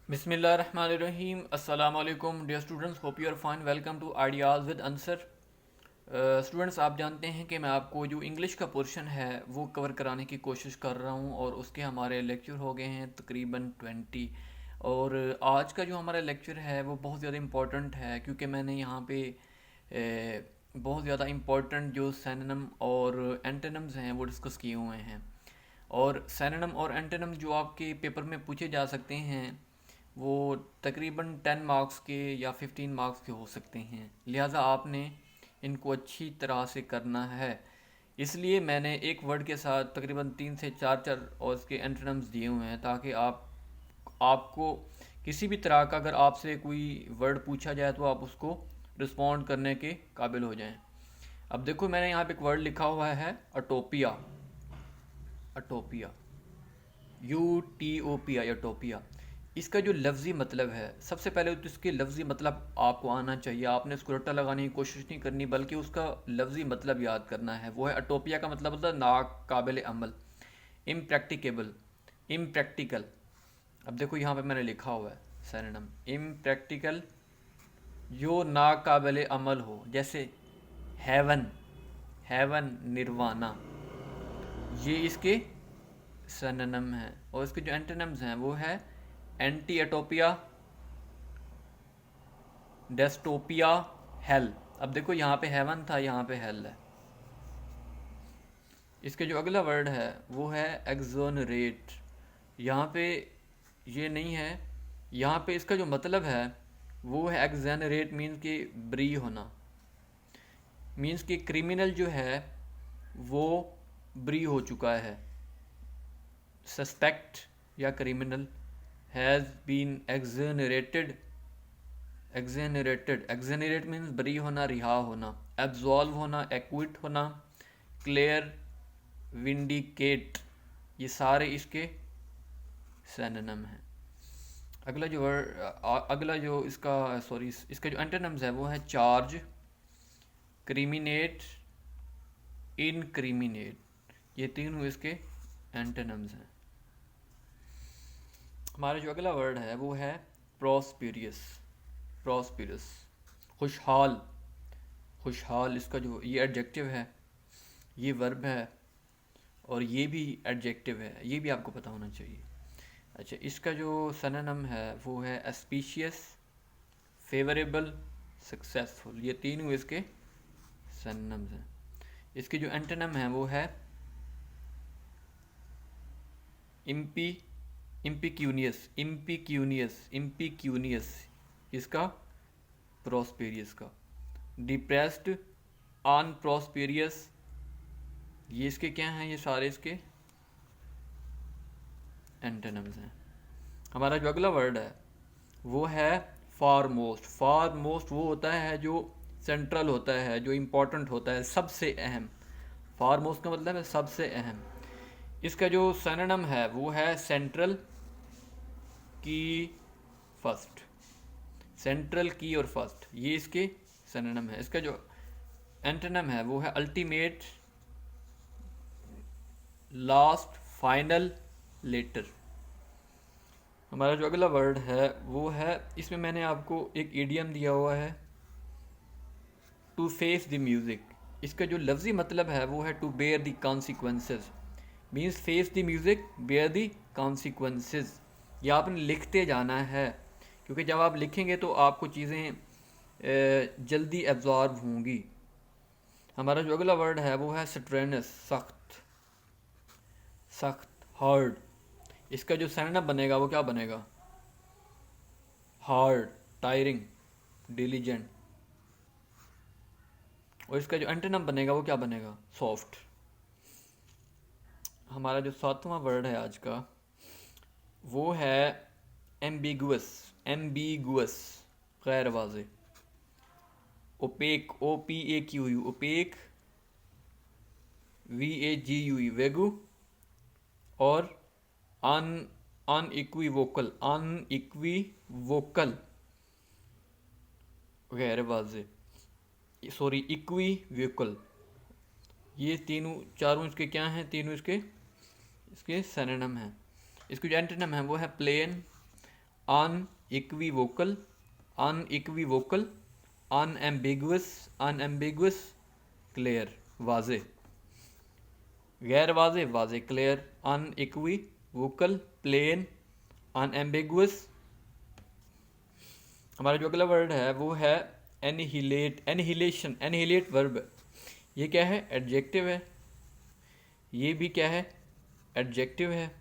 बिस्मिल्लाहिर्रहमानिर्रहीम। अस्सलाम वालेकुम dear students, hope you are fine. Welcome to ideas with answer. Students, आप जानते हैं कि मैं आपको जो इंग्लिश का पोर्शन है वो कवर कराने की कोशिश कर रहा हूँ और उसके हमारे लेक्चर हो गए हैं तकरीबन 20। और आज का जो हमारा लेक्चर है वो बहुत ज़्यादा इम्पोर्टेंट है क्योंकि मैंने यहाँ पे बहुत ज़्यादा इम्पोर्टेंट जो सिनोनिम और एंटोनिम्स हैं वो डिस्कस किए हुए हैं। और सिनोनिम और एंटोनिम जो आपके पेपर में पूछे जा सकते हैं वो तकरीबन 10 मार्क्स के या 15 मार्क्स के हो सकते हैं, लिहाजा आपने इनको अच्छी तरह से करना है। इसलिए मैंने एक वर्ड के साथ तकरीबन 3 से 4 और इसके एंटोनिम्स दिए हुए हैं ताकि आपको किसी भी तरह का अगर आपसे कोई वर्ड पूछा जाए तो आप उसको रिस्पॉन्ड करने के काबिल हो जाएं। अब देखो, मैंने यहाँ पे एक वर्ड लिखा हुआ है अटोपिया। अटोपिया, UTOPIA, अटोपिया। इसका जो लफ्ज़ी मतलब है, सबसे पहले तो इसके लफ्ज़ी मतलब आपको आना चाहिए। आपने उसको रट्टा लगाने की कोशिश नहीं करनी बल्कि उसका लफ्ज़ी मतलब याद करना है। वो है अटोपिया का मतलब होता है नाकाबिल अमल, इम्प्रैक्टिकेबल, इम्प्रैक्टिकल। अब देखो यहाँ पे मैंने लिखा हुआ है सिनोनिम इम्प्रैक्टिकल, जो नाकाबिल अमल हो, जैसे हेवन, हेवन निर्वाणा, ये इसके सिनोनिम है। और इसके जो एंटोनिम्स हैं वो है एंटी एटोपिया, डेस्टोपिया, हेल। अब देखो यहाँ पे हेवन था, यहाँ पे हेल है। इसके जो अगला वर्ड है वो है एक्सोनरेट। यहाँ पे ये नहीं है, यहाँ पे इसका जो मतलब है वो है एक्सोनरेट मीन्स कि ब्री होना, मीन्स कि क्रिमिनल जो है वो ब्री हो चुका है। सस्पेक्ट या criminal has been एक्सोनरेटेड। Exonerate means बरी होना, रिहा होना। एब्जॉल्व होना, एक्विट होना, क्लियर, विंडिकेट, ये सारे इसके सिनोनिम हैं। अगला जो इसका इसके जो एंटोनिम्स है वो है चार्ज, क्रिमिनेट, इनक्रिमिनेट, ये तीनों इसके एंटोनिम्स हैं। हमारा जो अगला वर्ड है वो है प्रॉस्पेरियस। प्रॉस्पेरस, खुशहाल। खुशहाल, इसका जो ये एडजेक्टिव है, ये वर्ब है और ये भी एडजेक्टिव है, ये भी आपको पता होना चाहिए। अच्छा, इसका जो सिनोनिम है वो है एस्पीशियस, फेवरेबल, सक्सेसफुल, ये तीनों इसके सिनोनिम्स हैं। इसके जो एंटोनिम है वो है इम्पी इम्पिक्यूनियस, इम्पिक्यूनियस, इसका प्रॉस्पेरियस का। डिप्रेस्ड, अनप्रॉस्पेरियस, ये इसके क्या हैं, ये सारे इसके एंटोनिम्स हैं। हमारा जो अगला वर्ड है वो है फारमोस्ट। फारमोस्ट वो होता है जो सेंट्रल होता है, जो इम्पोर्टेंट होता है, सबसे अहम। फारमोस्ट का मतलब है सबसे अहम। इसका जो सिनोनिम है वो है सेंट्रल की, फर्स्ट। सेंट्रल की और फर्स्ट, ये इसके सिनोनिम है। इसका जो एंटोनिम है वो है अल्टीमेट, लास्ट, फाइनल, लेटर। हमारा जो अगला वर्ड है वो है, इसमें मैंने आपको एक इडियम दिया हुआ है, टू फेस द म्यूज़िक। इसका जो लफ्ज़ी मतलब है वो है to bear the consequences, means face the music, bear the consequences. ये आपने लिखते जाना है क्योंकि जब आप लिखेंगे तो आपको चीज़ें जल्दी एब्जॉर्ब होंगी। हमारा जो अगला वर्ड है वो है स्ट्रेनस, सख्त, सख्त, हार्ड। इसका जो सिनोनिम बनेगा वो क्या बनेगा, हार्ड, टायरिंग, डिलीजेंट। और इसका जो एंटोनिम बनेगा वो क्या बनेगा, सॉफ्ट। हमारा जो सातवां वर्ड है आज का वो है एम्बिगुअस, एम्बिगुअस, गैर वाज़े। Opaque, OPAQ, opaque, VAGUE, vague. और अन अनइक्विवोकल, अनइक्विवोकल, गैर वाज़े, सॉरी इक्विवोकल। ये तीनों चारों इसके क्या हैं, तीनों इसके इसके सिनोनिम हैं। इसके जो एंटोनिम है वो है plane, unequivocal, unequivocal, unambiguous, unambiguous, clear, वाजे, गैर वाजे, वाजे, क्लियर, unequivocal, plain, unambiguous। हमारा जो अगला वर्ड है वो है एनिहिलेट, एनिहिलेशन, एनिहिलेट वर्ब। ये क्या है? एडजेक्टिव है। ये भी क्या है? एडजेक्टिव है।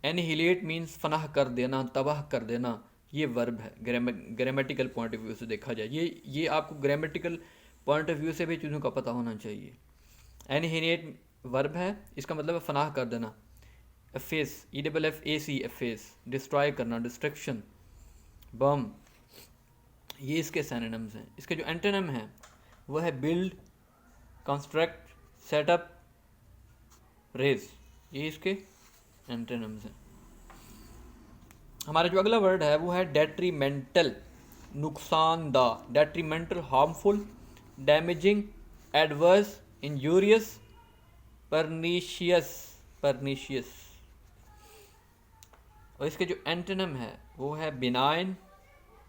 एनिहिलेट मीन्स फनाह कर देना, तबाह कर देना। ये वर्ब है ग्रामेटिकल पॉइंट ऑफ व्यू से देखा जाए। ये आपको ग्रामेटिकल पॉइंट ऑफ व्यू से भी चीज़ों का पता होना चाहिए। एनिहिलेट वर्ब है, इसका मतलब है फनाह कर देना। एफेस, EFFAC, एफेस, डिस्ट्रॉय करना, डिस्ट्रक्शन, बम, ये इसके सिनोनिम्स हैं। इसके जो एंटोनिम है वो है बिल्ड, कंस्ट्रक्ट, सेटअप, रेज, ये इसके एंटोनिम्स हैं। हमारा जो अगला वर्ड है वो है डेट्रीमेंटल, नुकसानदा, detrimental, harmful, damaging, adverse, injurious, pernicious, pernicious. और इसके जो एंटोनिम है वो है benign,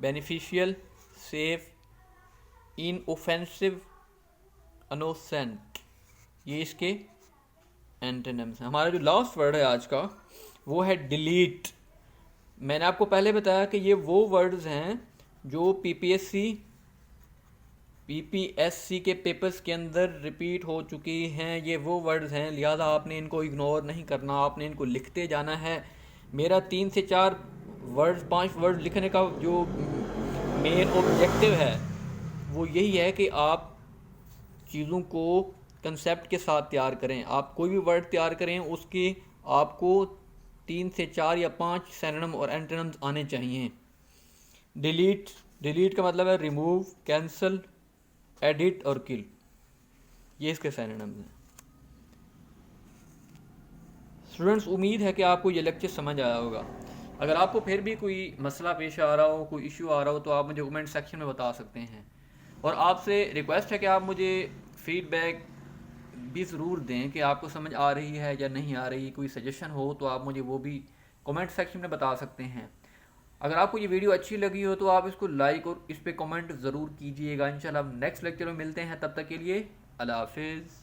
beneficial, safe, inoffensive, innocent, ये इसके एंटोनिम्स हैं। हमारा जो लास्ट वर्ड है आज का वो है डिलीट। मैंने आपको पहले बताया कि ये वो वर्ड्स हैं जो पीपीएससी के पेपर्स के अंदर रिपीट हो चुकी हैं। ये वो वर्ड्स हैं, लिहाजा आपने इनको इग्नोर नहीं करना, आपने इनको लिखते जाना है। मेरा 3 से 4 वर्ड्स, 5 वर्ड लिखने का जो मेन ऑब्जेक्टिव है वो यही है कि आप चीज़ों को कंसेप्ट के साथ तैयार करें। आप कोई भी वर्ड तैयार करें उसके आपको 3 से 4 या 5 सिनोनिम और एंटोनिम्स आने चाहिए। डिलीट, डिलीट का मतलब है रिमूव, कैंसल, एडिट और किल, ये इसके सिनोनिम्स हैं। स्टूडेंट्स, उम्मीद है कि आपको ये लेक्चर समझ आया होगा। अगर आपको फिर भी कोई मसला पेश आ रहा हो, कोई इशू आ रहा हो, तो आप मुझे कमेंट सेक्शन में बता सकते हैं। और आपसे रिक्वेस्ट है कि आप मुझे फीडबैक भी ज़रूर दें कि आपको समझ आ रही है या नहीं आ रही। कोई सजेशन हो तो आप मुझे वो भी कमेंट सेक्शन में बता सकते हैं। अगर आपको ये वीडियो अच्छी लगी हो तो आप इसको लाइक और इस पर कमेंट ज़रूर कीजिएगा। इंशाल्लाह नेक्स्ट लेक्चर में मिलते हैं, तब तक के लिए अल्लाह हाफिज़।